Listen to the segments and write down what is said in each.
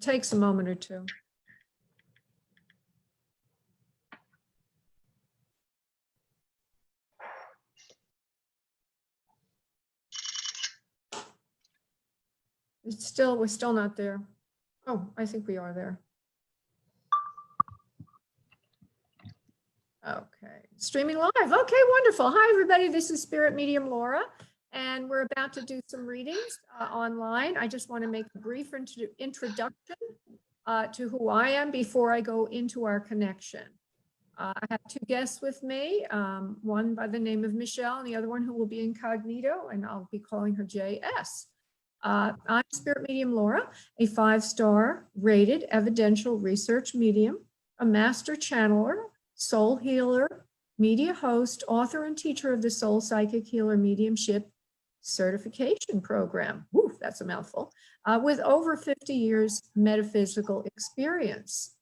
takes a moment or two. We're still not there. Oh, I think we are there. Okay, streaming live. Okay, wonderful. Hi, everybody. This is Spirit Medium Laura, and we're about to do some readings online. I just want to make a brief introduction to who I am before I go into our connection. I have two guests with me, one by the name of Michelle and the other one who will be incognito, and I'll be calling her JS. I'm Spirit Medium Laura, a 5-star rated evidential research medium, a master channeler, soul healer, media host, author, and teacher of the Soul Psychic Healer Mediumship Certification Program. Woo, that's a mouthful. With over 50 years metaphysical experience.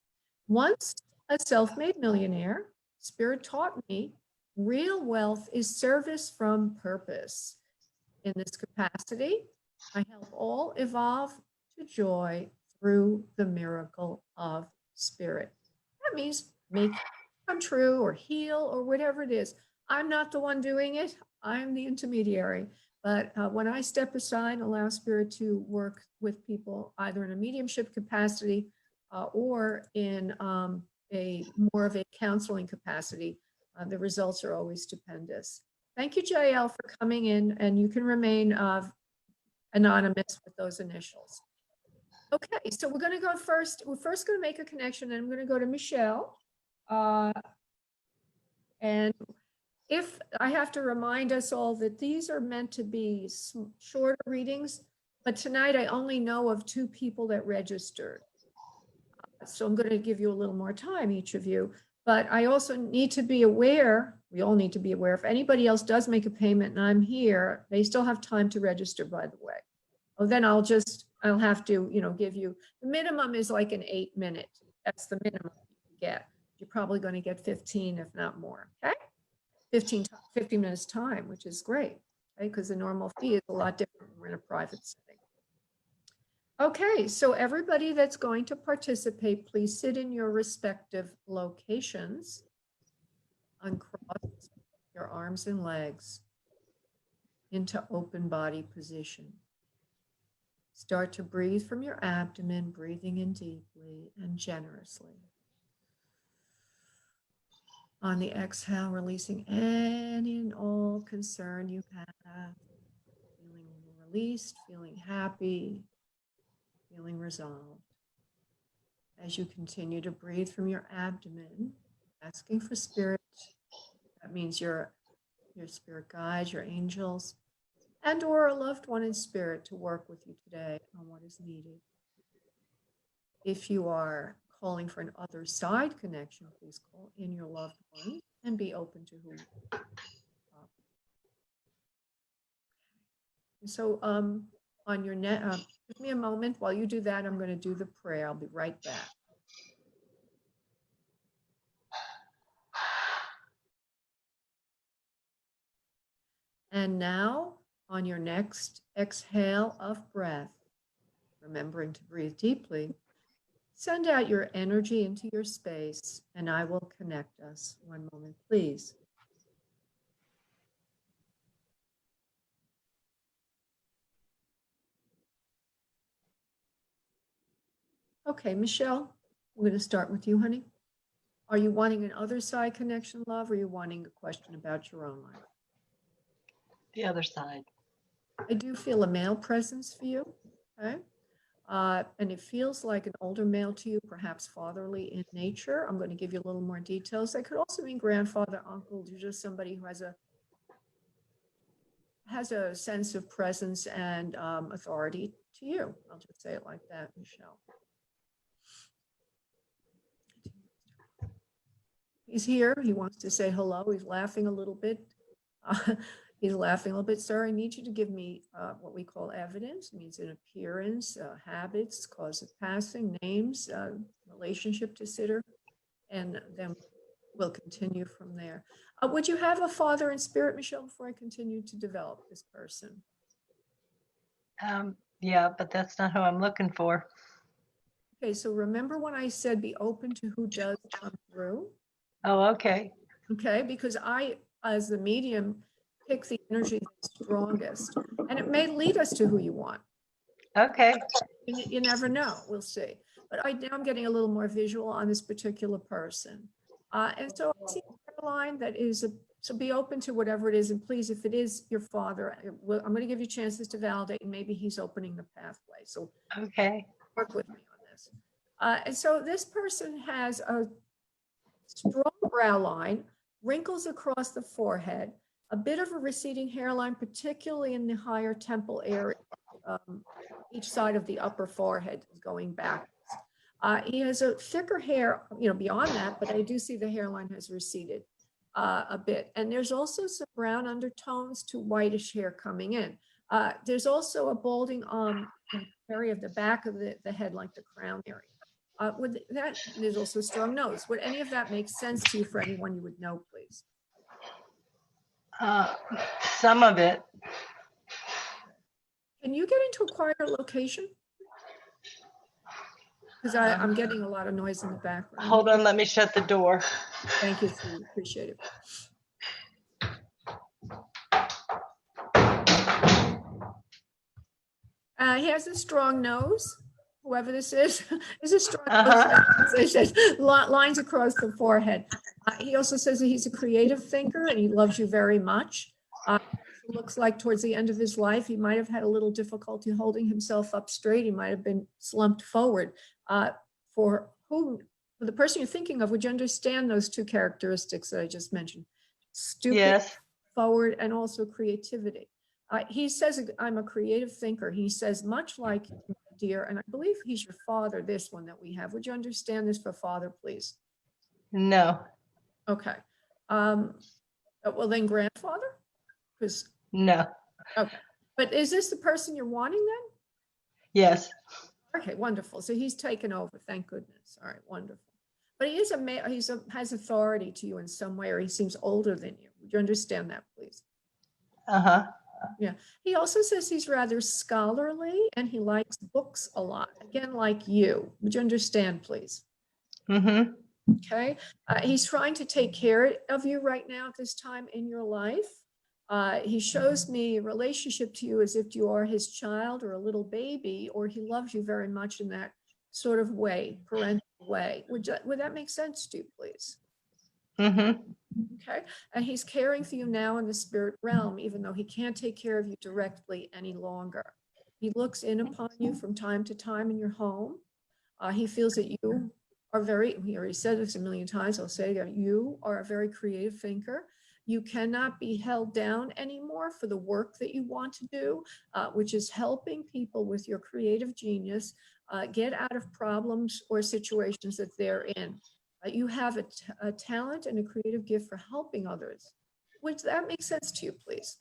Once a self-made millionaire, Spirit taught me real wealth is service from purpose. In this capacity, I help all evolve to joy through the miracle of spirit. That means make it come true or heal or whatever it is. I'm not the one doing it. I'm the intermediary. But when I step aside and allow spirit to work with people, either in a mediumship capacity or in a more of a counseling capacity, the results are always stupendous. Thank you, JL, for coming in, and you can remain anonymous with those initials. Okay, so we're going to go first. We're first going to make a connection, and I'm going to go to Michelle. And if I have to remind us all that these are meant to be shorter readings, but tonight I only know of 2 people that registered. So I'm going to give you a little more time, each of you. But I also need to be aware, we all need to be aware, if anybody else does make a payment and I'm here, they still have time to register, by the way. Oh, then I'll have to, give you, the minimum is like an 8-minute. That's the minimum you get. You're probably going to get 15, if not more, okay? 15 minutes time, which is great, okay? Because the normal fee is a lot different when we're in a private setting. Okay, so everybody that's going to participate, please sit in your respective locations. Uncross your arms and legs into open body position. Start to breathe from your abdomen, breathing in deeply and generously. On the exhale, releasing any and all concern you have, feeling released, feeling happy, feeling resolved. As you continue to breathe from your abdomen, asking for spirit, that means your spirit guides, your angels, and or a loved one in spirit to work with you today on what is needed. If you are calling for an other side connection, please call in your loved one and be open to who you are. So on your net, give me a moment. While you do that, I'm going to do the prayer. I'll be right back. And now, on your next exhale of breath, remembering to breathe deeply, send out your energy into your space, and I will connect us. One moment, please. Okay, Michelle, we're going to start with you, honey. Are you wanting an other side connection, love, or are you wanting a question about your own life? The other side. I do feel a male presence for you, okay? And it feels like an older male to you, perhaps fatherly in nature. I'm going to give you a little more details. That could also mean grandfather, uncle, just somebody who has a sense of presence and authority to you. I'll just say it like that, Michelle. He's here. He wants to say hello. He's laughing a little bit. He's laughing a little bit. Sir, I need you to give me what we call evidence. It means an appearance, habits, cause of passing, names, relationship to sitter, and then we'll continue from there. Would you have a father in spirit, Michelle, before I continue to develop this person? Yeah, but that's not who I'm looking for. Okay, so remember when I said be open to who does come through? Oh, okay. Okay, because I, as the medium, pick the energy that's strongest, and it may lead us to who you want. Okay. You never know. We'll see. But now I'm getting a little more visual on this particular person. And so I see a line that is, so be open to whatever it is. And please, if it is your father, I'm going to give you chances to validate, and maybe he's opening the pathway. So Okay. work with me on this. And so this person has a strong brow line, wrinkles across the forehead, a bit of a receding hairline, particularly in the higher temple area. Each side of the upper forehead is going back. He has a thicker hair, beyond that, but I do see the hairline has receded a bit. And there's also some brown undertones to whitish hair coming in. There's also a balding area of the back of the head, like the crown area. There's also a strong nose. Would any of that make sense to you for anyone you would know, please? Some of it. Can you get into a quieter location? Because I'm getting a lot of noise in the background. Hold on, let me shut the door. Thank you, Sue. Appreciate it. He has a strong nose. Whoever this is a strong nose. Lines across the forehead. He also says that he's a creative thinker and he loves you very much. Looks like towards the end of his life, he might have had a little difficulty holding himself up straight. He might have been slumped forward. For the person you're thinking of, would you understand those two characteristics that I just mentioned? Stupid, yes. Forward, and also creativity. He says, I'm a creative thinker. He says, much like you, dear, and I believe he's your father, this one that we have. Would you understand this for father, please? No. Okay. Well, then grandfather? Because no. Okay. But is this the person you're wanting then? Yes. Okay, wonderful. So he's taken over. Thank goodness. All right, wonderful. But he is has authority to you in some way, or he seems older than you. Would you understand that, please? Uh-huh. Yeah. He also says he's rather scholarly and he likes books a lot. Again, like you. Would you understand, please? Mm-hmm. Okay. He's trying to take care of you right now at this time in your life. He shows me a relationship to you as if you are his child or a little baby, or he loves you very much in that sort of way, parental way. Would that make sense to you, please? Mm-hmm. Okay. And he's caring for you now in the spirit realm, even though he can't take care of you directly any longer. He looks in upon you from time to time in your home. He feels that you are he already said this a million times, I'll say it again, you are a very creative thinker. You cannot be held down anymore for the work that you want to do, which is helping people with your creative genius get out of problems or situations that they're in. You have a talent and a creative gift for helping others. Would that make sense to you, please?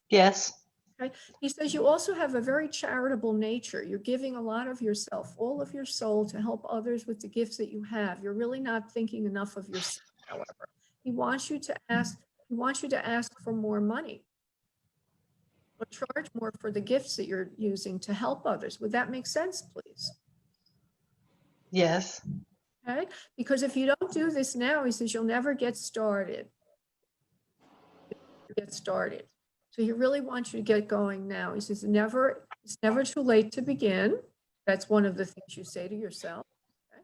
Yes. Okay. He says you also have a very charitable nature. You're giving a lot of yourself, all of your soul, to help others with the gifts that you have. You're really not thinking enough of yourself, however. He wants you to ask for more money or charge more for the gifts that you're using to help others. Would that make sense, please? Yes. Okay, because if you don't do this now, he says you'll never get started. So he really wants you to get going now. He says it's never too late to begin. That's one of the things you say to yourself. Okay?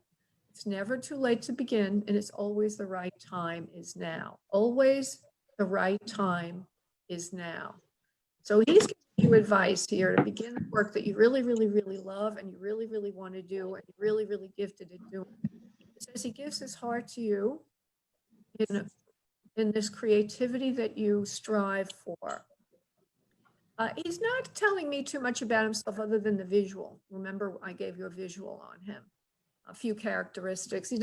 It's never too late to begin, and it's always the right time is now. Always the right time is now. So he's giving you advice here to begin the work that you really, really, really love and you really, really want to do and you're really, really gifted at doing. It says he gives his heart to you in this creativity that you strive for. He's not telling me too much about himself other than the visual. Remember, I gave you a visual on him, a few characteristics.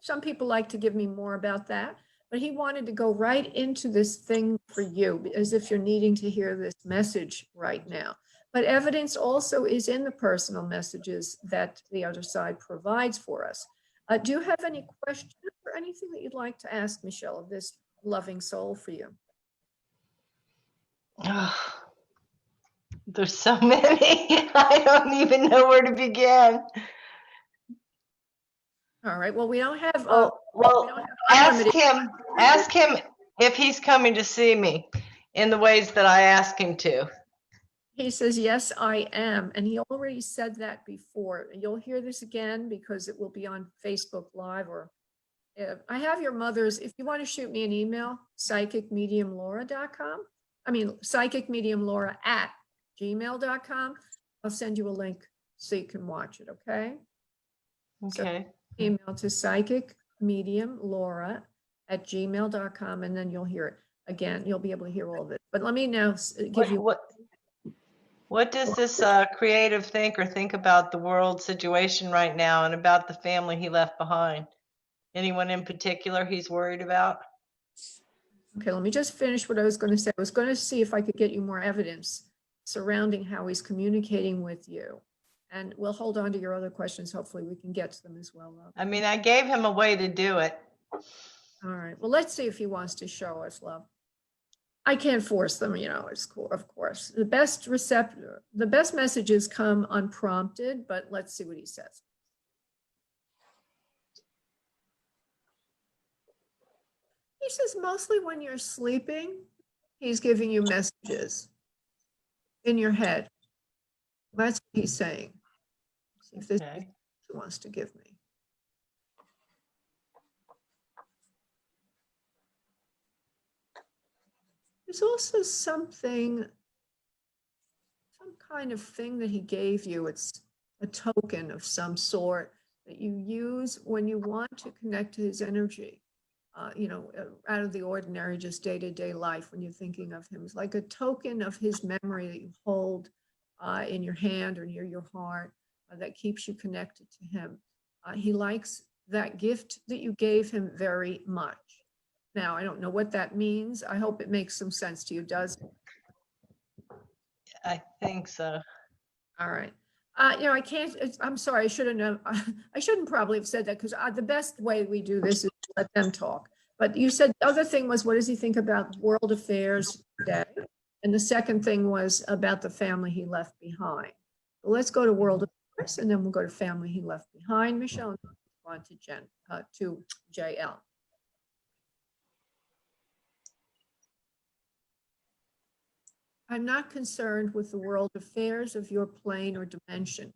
Some people like to give me more about that, but he wanted to go right into this thing for you as if you're needing to hear this message right now. But evidence also is in the personal messages that the other side provides for us. Do you have any questions or anything that you'd like to ask, Michelle, of this loving soul for you? Oh, there's so many. I don't even know where to begin. All right. Well, we don't have, Well, don't have ask unlimited. him if he's coming to see me in the ways that I ask him to. He says, yes, I am. And he already said that before. You'll hear this again because it will be on Facebook Live or I have your mother's, if you want to shoot me an email, psychicmediumlaura.com. I mean, psychicmediumlaura@gmail.com. I'll send you a link so you can watch it, okay? Okay. So email to psychicmediumlaura@gmail.com, and then you'll hear it again. You'll be able to hear all of it. But let me now give you. What does this creative thinker think about the world situation right now and about the family he left behind? Anyone in particular he's worried about? Okay, let me just finish what I was going to say. I was going to see if I could get you more evidence surrounding how he's communicating with you. And we'll hold on to your other questions. Hopefully we can get to them as well. I mean, I gave him a way to do it. All right. Well, let's see if he wants to show us love. I can't force them, it's cool, of course. The best messages come unprompted, but let's see what he says. He says mostly when you're sleeping, he's giving you messages in your head. That's what he's saying. See if this is what he wants to give me. There's also some kind of thing that he gave you. It's a token of some sort that you use when you want to connect to his energy. Out of the ordinary, just day-to-day life, when you're thinking of him. It's like a token of his memory that you hold in your hand or near your heart that keeps you connected to him. He likes that gift that you gave him very much. Now, I don't know what that means. I hope it makes some sense to you. Does it? I think so. All right. I can't, I'm sorry, I should have known. I shouldn't probably have said that because the best way we do this is to let them talk. But you said the other thing was, what does he think about world affairs today? And the second thing was about the family he left behind. So let's go to world affairs and then we'll go to family he left behind. Michelle, and on to JL. I'm not concerned with the world affairs of your plane or dimension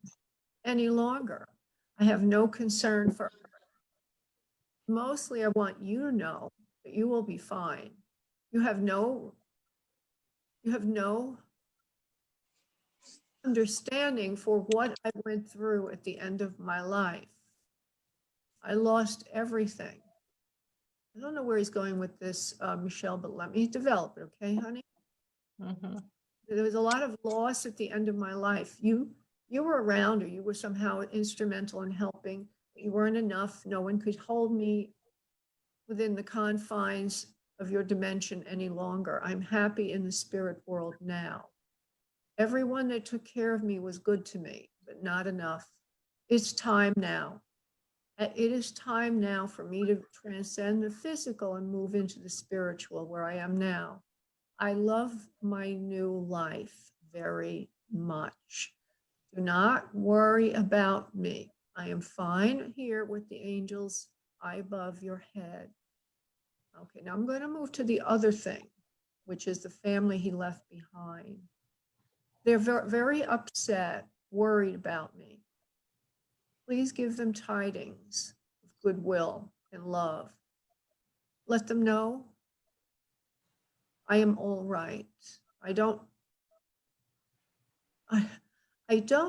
any longer. I have no concern for her. Mostly, I want you to know that you will be fine. You have no understanding for what I went through at the end of my life. I lost everything. I don't know where he's going with this, Michelle, but let me develop it, okay, honey? Mm-hmm. There was a lot of loss at the end of my life. You were around, or you were somehow instrumental in helping. You weren't enough. No one could hold me within the confines of your dimension any longer. I'm happy in the spirit world now. Everyone that took care of me was good to me, but not enough. It's time now. It is time now for me to transcend the physical and move into the spiritual where I am now. I love my new life very much. Do not worry about me. I am fine here with the angels high above your head. Okay, now I'm going to move to the other thing, which is the family he left behind. They're very upset, worried about me. Please give them tidings of goodwill and love. Let them know I am all right. I don't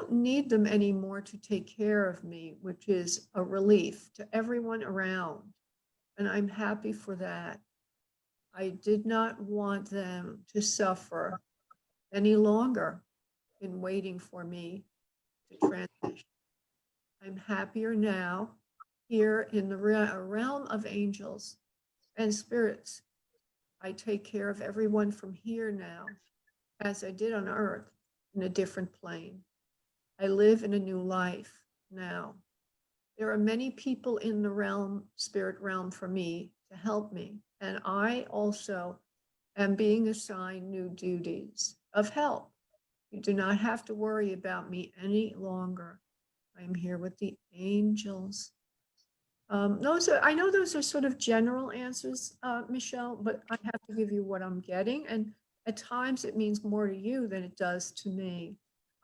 need them anymore to take care of me, which is a relief to everyone around. And I'm happy for that. I did not want them to suffer any longer in waiting for me to transition. I'm happier now here in the realm of angels and spirits. I take care of everyone from here now, as I did on earth, in a different plane. I live in a new life now. There are many people in the spirit realm for me to help me. And I also am being assigned new duties of help. You do not have to worry about me any longer. I'm here with the angels. I know those are sort of general answers, Michelle, but I have to give you what I'm getting. And at times it means more to you than it does to me.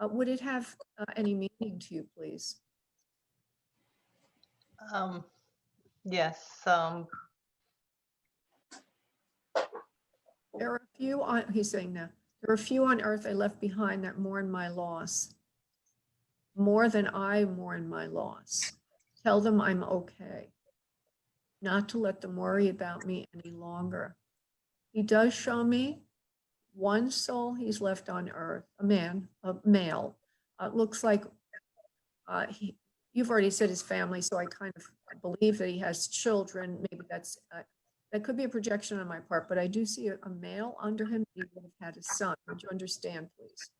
Would it have any meaning to you, please? Yes. There are a few on, he's saying now, there are a few on earth I left behind that mourn my loss, more than I mourn my loss. Tell them I'm okay, not to let them worry about me any longer. He does show me one soul he's left on earth, a man, a male. Looks like you've already said his family, so I kind of believe that he has children. Maybe that could be a projection on my part, but I do see a male under him. He would have had a son. Would you understand, please?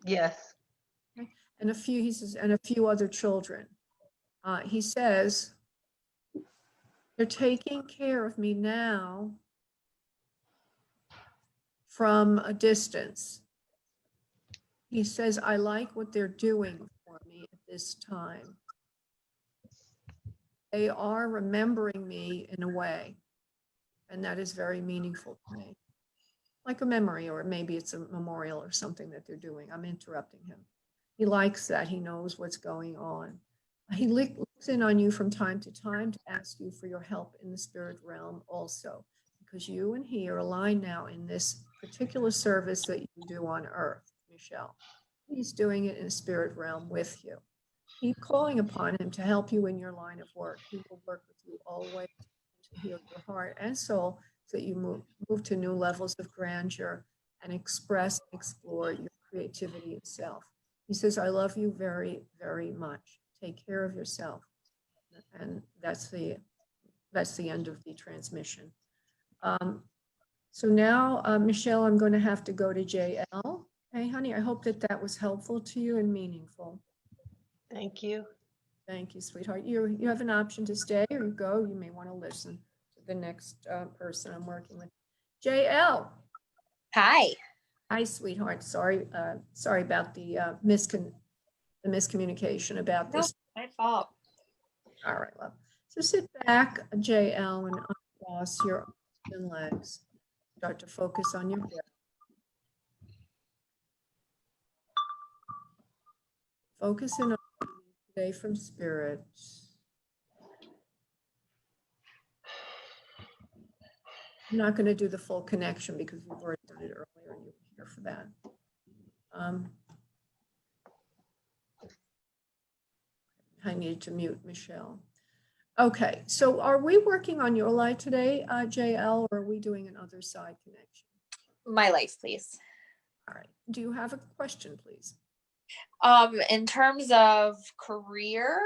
Yes. Okay. And he says, and a few other children. He says, they're taking care of me now from a distance. He says, I like what they're doing for me at this time. They are remembering me in a way, and that is very meaningful to me. Like a memory, or maybe it's a memorial or something that they're doing. I'm interrupting him. He likes that. He knows what's going on. He looks in on you from time to ask you for your help in the spirit realm also, because you and he are aligned now in this particular service that you do on earth, Michelle. He's doing it in the spirit realm with you. Keep calling upon him to help you in your line of work. He will work with you always to heal your heart and soul so that you move to new levels of grandeur and express, explore your creativity itself. He says, I love you very, very much. Take care of yourself. And that's the end of the transmission. So now, Michelle, I'm going to have to go to JL. Hey, honey, I hope that was helpful to you and meaningful. Thank you. Thank you, sweetheart. You have an option to stay or go. You may want to listen to the next person I'm working with. JL. Hi. Hi, sweetheart. Sorry about the miscommunication about this. No, my fault. All right, love. So sit back, JL, and uncross your arms and legs. Start to focus on your breath. Focus in on today from spirit. I'm not going to do the full connection because we've already done it earlier and you were here for that. I needed to mute Michelle. Okay, so are we working on your light today, JL, or are we doing an other side connection? My life, please. All right. Do you have a question, please? In terms of career,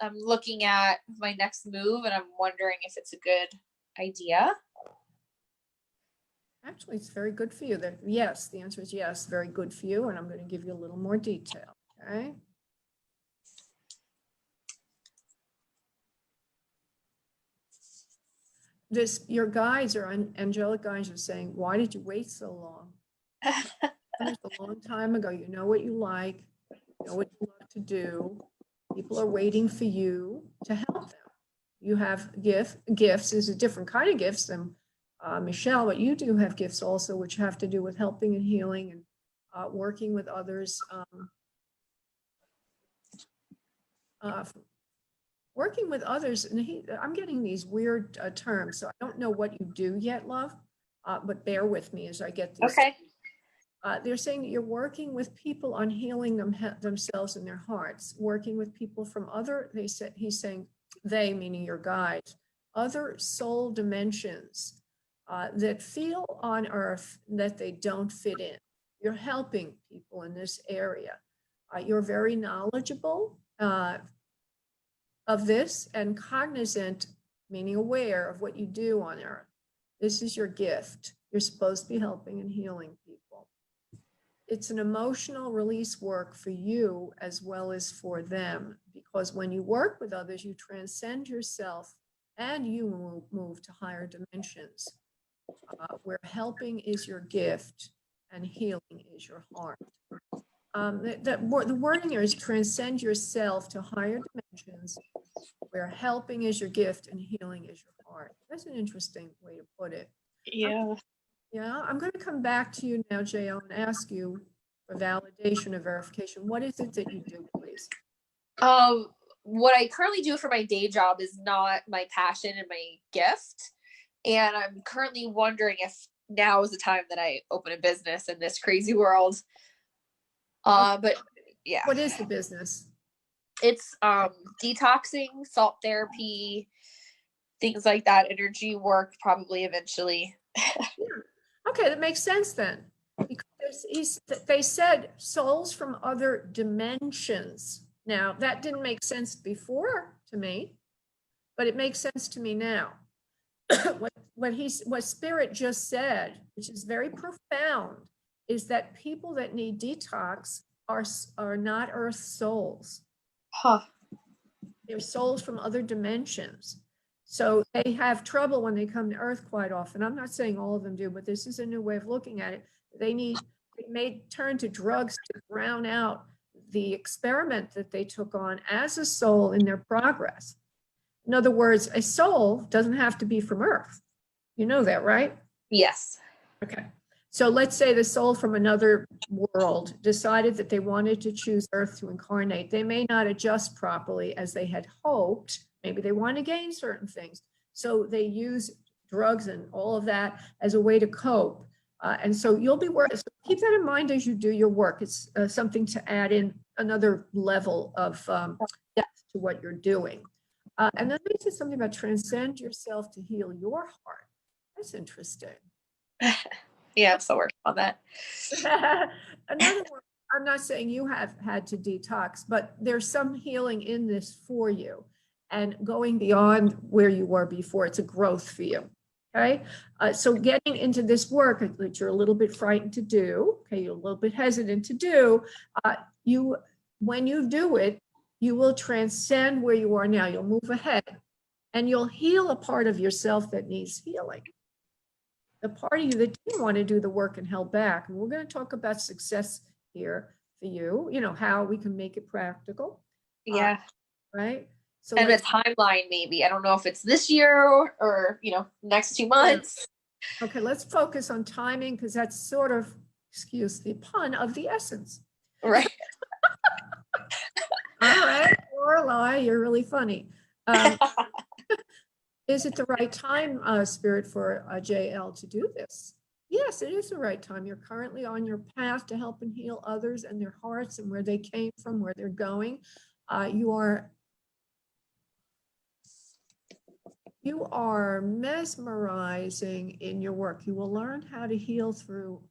I'm looking at my next move and I'm wondering if it's a good idea. Actually, it's very good for you. Yes, the answer is yes, very good for you. And I'm going to give you a little more detail, okay? Your guides are angelic guides are saying, why did you wait so long? That was a long time ago. You know what you like, you know what you love to do. People are waiting for you to help them. You have gifts is a different kind of gifts than Michelle, but you do have gifts also, which have to do with helping and healing and working with others. Working with others, and I'm getting these weird terms, so I don't know what you do yet, love, but bear with me as I get this. Okay. They're saying that you're working with people on healing themselves and their hearts, working with people from he's saying they, meaning your guides, other soul dimensions that feel on earth that they don't fit in. You're helping people in this area. You're very knowledgeable of this and cognizant, meaning aware of what you do on earth. This is your gift. You're supposed to be helping and healing people. It's an emotional release work for you as well as for them, because when you work with others, you transcend yourself and you move to higher dimensions where helping is your gift and healing is your heart. The wording here is transcend yourself to higher dimensions where helping is your gift and healing is your heart. That's an interesting way to put it. Yeah. Yeah, I'm going to come back to you now, JL, and ask you for validation or verification. What is it that you do, please? What I currently do for my day job is not my passion and my gift. And I'm currently wondering if now is the time that I open a business in this crazy world. But yeah, What is the business? it's detoxing, salt therapy, things like that, energy work, probably eventually. Okay, that makes sense then. Because they said souls from other dimensions. Now, that didn't make sense before to me, but it makes sense to me now. What Spirit just said, which is very profound, is that people that need detox are not Earth souls. Huh. They're souls from other dimensions. So they have trouble when they come to Earth quite often. I'm not saying all of them do, but this is a new way of looking at it. They may turn to drugs to drown out the experiment that they took on as a soul in their progress. In other words, a soul doesn't have to be from Earth. You know that, right? Yes. Okay. So let's say the soul from another world decided that they wanted to choose Earth to incarnate. They may not adjust properly as they had hoped. Maybe they want to gain certain things. So they use drugs and all of that as a way to cope. And so you'll be working. So keep that in mind as you do your work. It's something to add in another level of depth to what you're doing. And then they said something about transcend yourself to heal your heart. That's interesting. Yeah, I'm still working on that. Another one, I'm not saying you have had to detox, but there's some healing in this for you and going beyond where you were before. It's a growth for you. Okay. So getting into this work that you're a little bit frightened to do, okay, you're a little bit hesitant to do, when you do it, you will transcend where you are now. You'll move ahead and you'll heal a part of yourself that needs healing. The part of you that didn't want to do the work and held back. And we're going to talk about success here for you, how we can make it practical. Yeah. Right. So and a timeline, maybe. I don't know if it's this year or next 2 months. Okay, let's focus on timing because that's sort of, excuse the pun, of the essence. Right. All right, Lorelai, you're really funny. Is it the right time, Spirit, for JL to do this? Yes, it is the right time. You're currently on your path to help and heal others and their hearts and where they came from, where they're going. You are mesmerizing in your work. You will learn how to heal through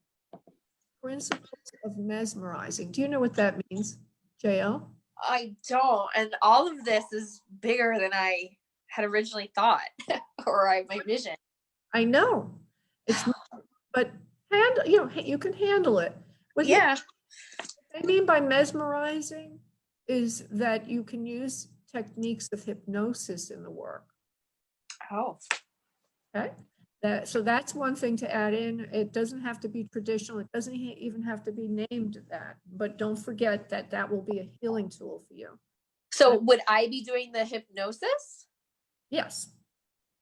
principles of mesmerizing. Do you know what that means, JL? I don't. And all of this is bigger than I had originally thought or my vision. I know. But you can handle it. What I mean by mesmerizing is that you can use techniques of hypnosis in the work. Oh. Okay. So that's one thing to add in. It doesn't have to be traditional. It doesn't even have to be named that. But don't forget that that will be a healing tool for you. So would I be doing the hypnosis? Yes.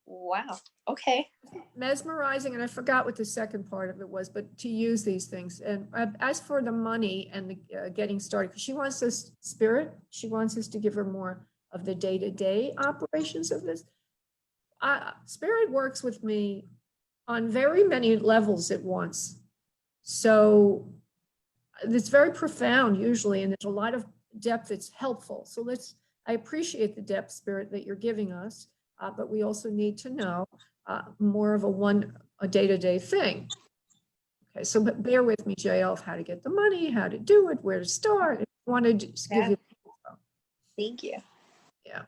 Wow. Okay. Mesmerizing, and I forgot what the second part of it was, but to use these things. And as for the money and the getting started, because she wants us, Spirit, she wants us to give her more of the day-to-day operations of this. Spirit works with me on very many levels at once. So it's very profound usually, and there's a lot of depth that's helpful. So I appreciate the depth, Spirit, that you're giving us, but we also need to know more of a day-to-day thing. Okay, so but bear with me, JL, of how to get the money, how to do it, where to start. I want to just give you. Thank you. Yeah.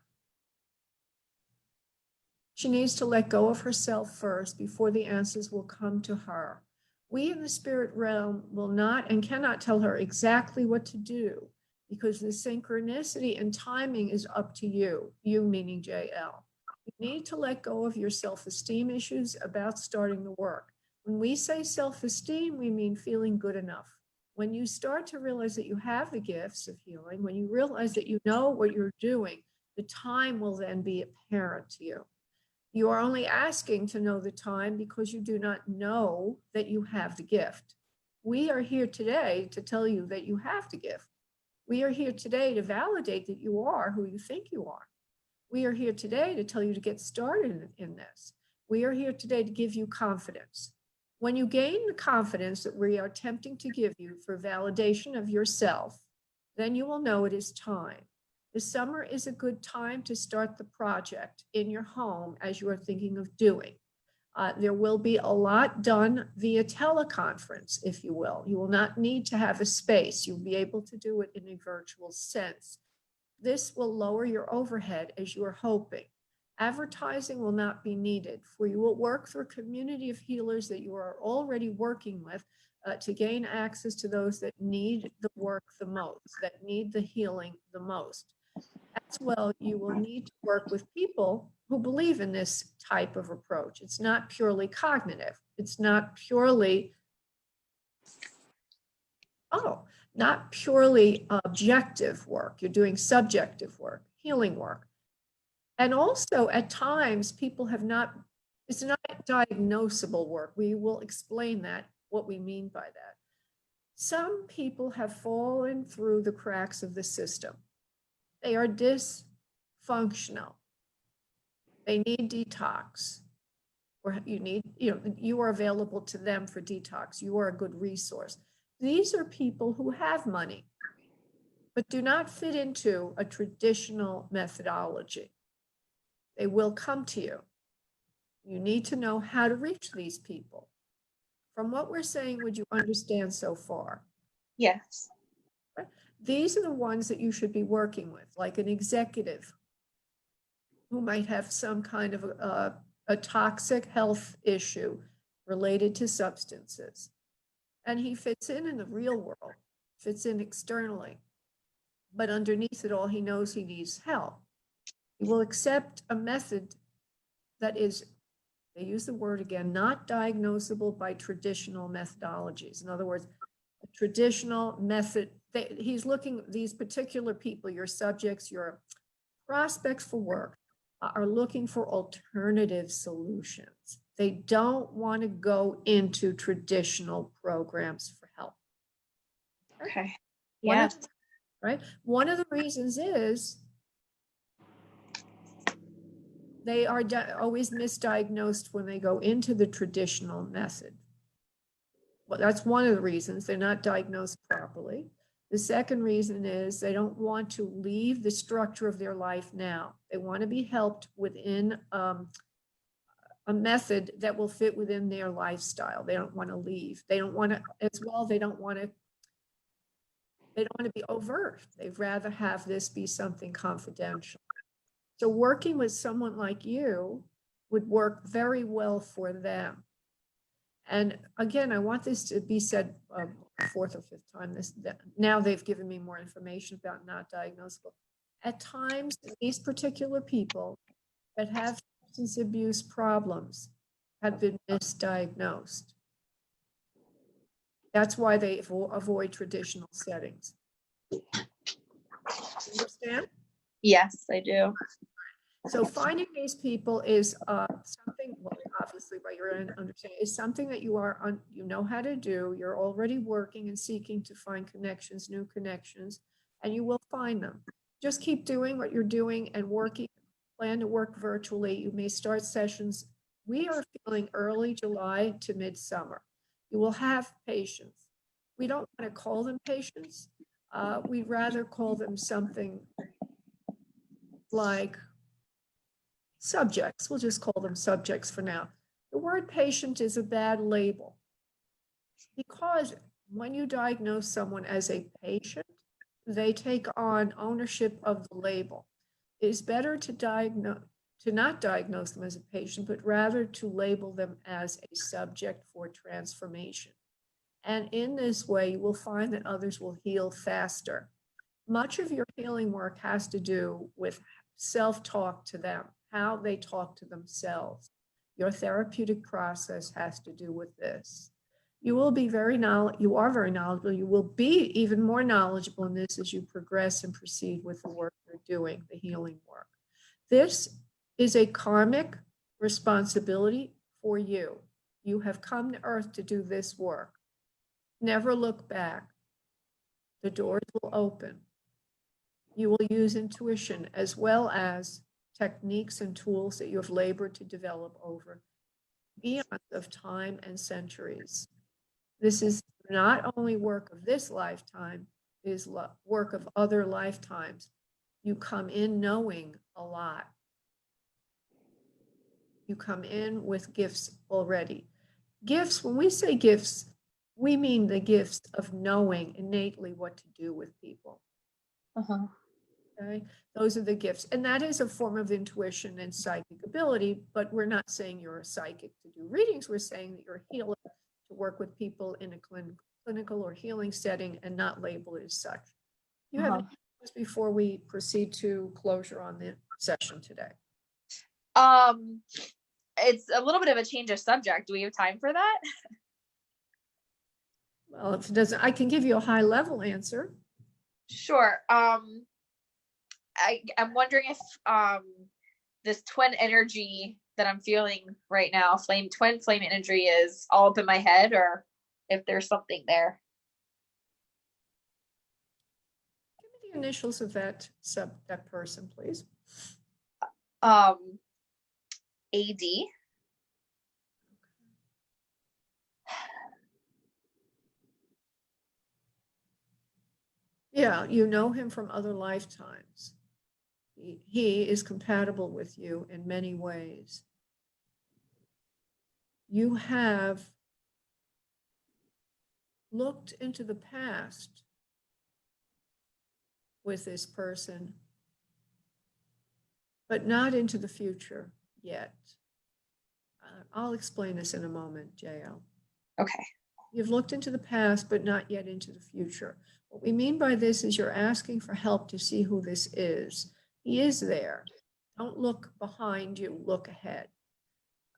She needs to let go of herself first before the answers will come to her. We in the spirit realm will not and cannot tell her exactly what to do because the synchronicity and timing is up to you, you meaning JL. You need to let go of your self-esteem issues about starting the work. When we say self-esteem, we mean feeling good enough. When you start to realize that you have the gifts of healing, when you realize that you know what you're doing, The time will then be apparent to you. You are only asking to know the time because you do not know that you have the gift. We are here today to tell you that you have the gift. We are here today to validate that you are who you think you are. We are here today to tell you to get started in this. We are here today to give you confidence. When you gain the confidence that we are attempting to give you for validation of yourself, then you will know it is time. The summer is a good time to start the project in your home as you are thinking of doing. There will be a lot done via teleconference, if you will. You will not need to have a space. You'll be able to do it in a virtual sense. This will lower your overhead as you are hoping. Advertising will not be needed, for you will work through a community of healers that you are already working with to gain access to those that need the work the most, that need the healing the most. As well, you will need to work with people who believe in this type of approach. It's not purely cognitive. It's not purely, not purely objective work. You're doing subjective work, healing work. And also at times people have not, it's not diagnosable work. We will explain that, what we mean by that. Some people have fallen through the cracks of the system. They are dysfunctional. They need detox, or you are available to them for detox. You are a good resource. These are people who have money, but do not fit into a traditional methodology. They will come to you. You need to know how to reach these people. From what we're saying, would you understand so far? Yes. These are the ones that you should be working with, like an executive who might have some kind of a toxic health issue related to substances. And he fits in the real world, fits in externally. But underneath it all, he knows he needs help. He will accept a method that is, they use the word again, not diagnosable by traditional methodologies. In other words, a traditional method, he's looking, these particular people, your subjects, your prospects for work, are looking for alternative solutions. They don't want to go into traditional programs for help. Okay. Yes. Yes. Right? One of the reasons is they are always misdiagnosed when they go into the traditional method. Well, that's one of the reasons they're not diagnosed properly. The second reason is they don't want to leave the structure of their life now. They want to be helped within a method that will fit within their lifestyle. They don't want to leave. They don't want to, as well, they don't want to be overt. They'd rather have this be something confidential. So working with someone like you would work very well for them. And again, I want this to be said fourth or fifth time. Now they've given me more information about not diagnosable. At times, these particular people that have substance abuse problems have been misdiagnosed. That's why they avoid traditional settings. Understand? Yes, I do. So finding these people is something, well, obviously by your own understanding, is something that you know how to do. You're already working and seeking to find connections, new connections, and you will find them. Just keep doing what you're doing and working. Plan to work virtually. You may start sessions. We are feeling early July to midsummer. You will have patients. We don't want to call them patients. We'd rather call them something like subjects. We'll just call them subjects for now. The word patient is a bad label because when you diagnose someone as a patient, they take on ownership of the label. It is better to not diagnose them as a patient, but rather to label them as a subject for transformation. And in this way, you will find that others will heal faster. Much of your healing work has to do with self-talk to them, how they talk to themselves. Your therapeutic process has to do with this. You are very knowledgeable. You will be even more knowledgeable in this as you progress and proceed with the work you're doing, the healing work. This is a karmic responsibility for you. You have come to earth to do this work. Never look back. The doors will open. You will use intuition as well as techniques and tools that you have labored to develop over eons of time and centuries. This is not only work of this lifetime, it is work of other lifetimes. You come in knowing a lot. You come in with gifts already. Gifts, when we say gifts, we mean the gifts of knowing innately what to do with people. Okay, those are the gifts. And that is a form of intuition and psychic ability, but we're not saying you're a psychic to do readings. We're saying that you're a healer to work with people in a clinical or healing setting and not label it as such. You have any questions before we proceed to closure on the session today? It's a little bit of a change of subject. Do we have time for that? Well, if it doesn't, I can give you a high level answer. Sure. I'm wondering if this twin energy that I'm feeling right now, twin flame energy, is all up in my head, or if there's something there. Give me the initials of that person, please. AD. Yeah, you know him from other lifetimes. He is compatible with you in many ways. You have looked into the past with this person, but not into the future yet. I'll explain this in a moment, JL. Okay. You've looked into the past, but not yet into the future. What we mean by this is you're asking for help to see who this is. He is there. Don't look behind you, look ahead.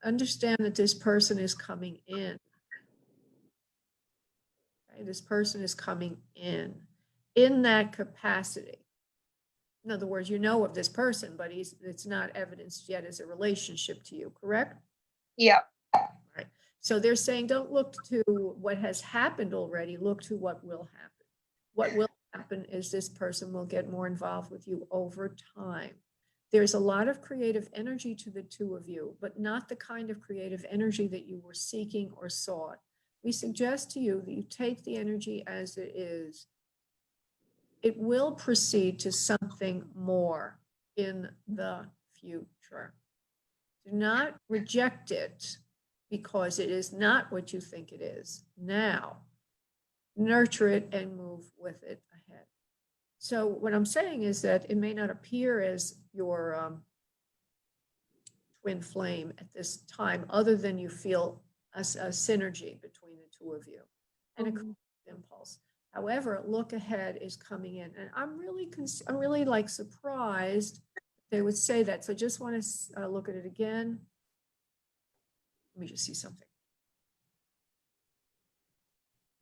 Understand that this person is coming in. Okay? This person is coming in that capacity. In other words, you know of this person, but it's not evidenced yet as a relationship to you, correct? Yeah. Right. So they're saying, don't look to what has happened already, look to what will happen. What will happen is this person will get more involved with you over time. There's a lot of creative energy to the two of you, but not the kind of creative energy that you were seeking or sought. We suggest to you that you take the energy as it is. It will proceed to something more in the future. Do not reject it because it is not what you think it is now. Nurture it and move with it ahead. So what I'm saying is that it may not appear as your twin flame at this time, other than you feel a synergy between the two of you and a creative impulse. However, look ahead is coming in, and I'm really like surprised they would say that. So just want to look at it again. Let me just see something.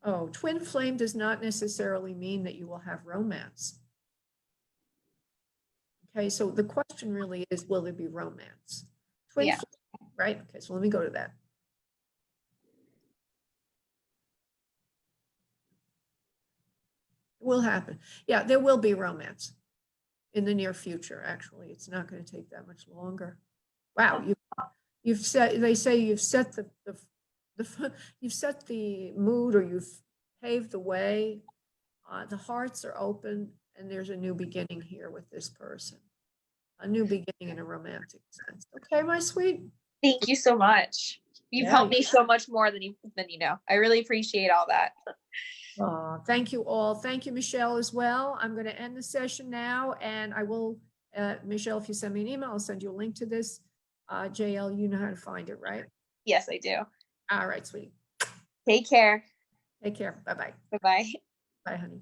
Oh, twin flame does not necessarily mean that you will have romance. Okay, so the question really is, will there be romance? Twin flame, right? Okay, so let me go to that. It will happen. Yeah, there will be romance in the near future. Actually, it's not going to take that much longer. Wow, you've set. They say you've set you've set the mood, or you've paved the way. The hearts are open, and there's a new beginning here with this person. A new beginning in a romantic sense. Okay, my sweet. Thank you so much. You've helped me so much more than you know. I really appreciate all that. Thank you all. Thank you, Michelle, as well. I'm going to end the session now, and I will, Michelle, if you send me an email, I'll send you a link to this. JL, you know how to find it, right? Yes, I do. All right, sweetie. Take care. Take care. Bye-bye. Bye-bye. Bye, honey.